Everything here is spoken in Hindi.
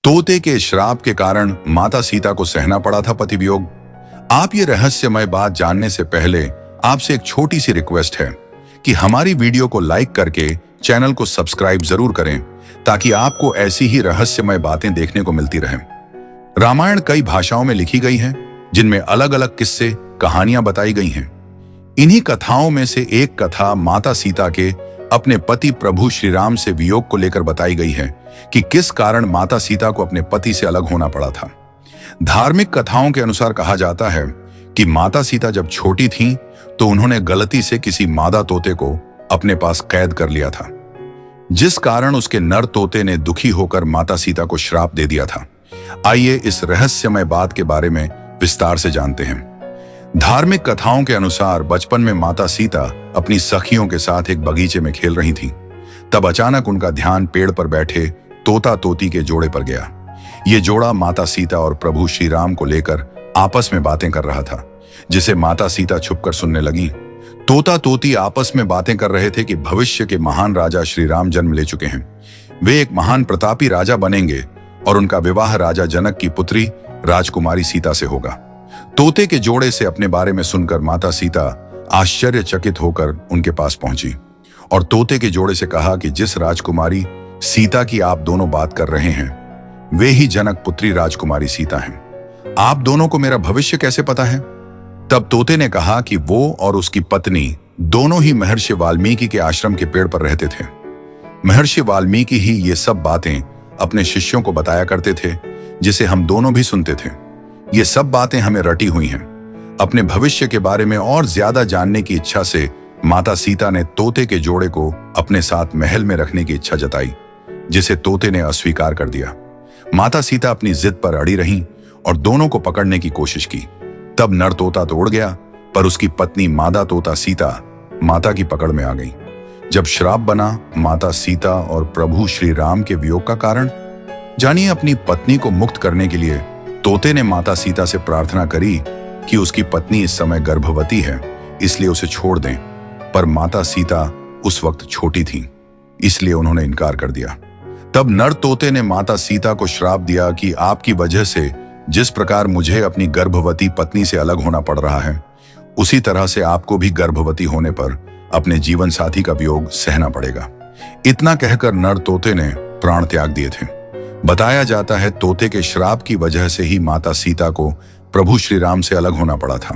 तोते के श्राप के कारण माता सीता को सहना पड़ा था पति वियोग। आप ये रहस्यमय बात जानने से पहले आपसे एक छोटी सी रिक्वेस्ट है कि हमारी वीडियो को लाइक करके चैनल को सब्सक्राइब जरूर करें ताकि आपको ऐसी ही रहस्यमय बातें देखने को मिलती रहें। रामायण कई भाषाओं में लिखी गई है जिनमें अलग अलग किस्से कहानियां बताई गई हैं। इन्हीं कथाओं में से एक कथा माता सीता के अपने पति प्रभु श्री राम से वियोग को लेकर बताई गई है कि किस कारण माता सीता को अपने पति से अलग होना पड़ा था। धार्मिक कथाओं के अनुसार कहा जाता है कि माता सीता जब छोटी थीं तो उन्होंने गलती से किसी मादा तोते को अपने पास कैद कर लिया था, जिस कारण उसके नर तोते ने दुखी होकर माता सीता को श्राप दे दिया था। आइए इस रहस्यमय बात के बारे में विस्तार से जानते हैं। धार्मिक कथाओं के अनुसार बचपन में माता सीता अपनी सखियों के साथ एक बगीचे में खेल रही थीं। तब अचानक उनका ध्यान पेड़ पर बैठे तोता तोती के जोड़े पर गया। ये जोड़ा माता सीता और प्रभु श्री राम को लेकर आपस में बातें कर रहा था, जिसे माता सीता छुपकर सुनने लगी। तोता तोती आपस में बातें कर रहे थे कि भविष्य के महान राजा श्री राम जन्म ले चुके हैं। वे एक महान प्रतापी राजा बनेंगे और उनका विवाह राजा जनक की पुत्री राजकुमारी सीता से होगा। तोते के जोड़े से अपने बारे में सुनकर माता सीता आश्चर्यचकित होकर उनके पास पहुंची और तोते के जोड़े से कहा कि जिस राजकुमारी सीता की आप दोनों बात कर रहे हैं वे ही जनक पुत्री राजकुमारी सीता हैं। आप दोनों को मेरा भविष्य कैसे पता है? तब तोते ने कहा कि वो और उसकी पत्नी दोनों ही महर्षि वाल्मीकि के आश्रम के पेड़ पर रहते थे। महर्षि वाल्मीकि ही ये सब बातें अपने शिष्यों को बताया करते थे, जिसे हम दोनों भी सुनते थे। ये सब बातें हमें रटी हुई हैं। अपने भविष्य के बारे में और ज्यादा जानने की इच्छा से माता सीता ने तोते के जोड़े को अपने साथ महल में रखने की इच्छा जताई, जिसे तोते ने अस्वीकार कर दिया। माता सीता अपनी जिद पर अड़ी रहीं और दोनों को पकड़ने की कोशिश की। तब नर तोता तो उड़ गया, पर उसकी पत्नी मादा तोता सीता माता की पकड़ में आ गई। जब श्राप बना माता सीता और प्रभु श्री राम के वियोग का कारण, जानिए अपनी पत्नी को मुक्त करने के लिए तोते ने माता सीता से प्रार्थना करी कि उसकी पत्नी इस समय गर्भवती है, इसलिए उसे छोड़ दें। पर माता सीता उस वक्त छोटी थी, इसलिए उन्होंने इनकार कर दिया। तब नर तोते ने माता सीता को श्राप दिया कि आपकी वजह से जिस प्रकार मुझे अपनी गर्भवती पत्नी से अलग होना पड़ रहा है, उसी तरह से आपको भी गर्भवती होने पर अपने जीवन साथी का वियोग सहना पड़ेगा। इतना कहकर नर तोते ने प्राण त्याग दिए थे। बताया जाता है तोते के श्राप की वजह से ही माता सीता को प्रभु श्री राम से अलग होना पड़ा था।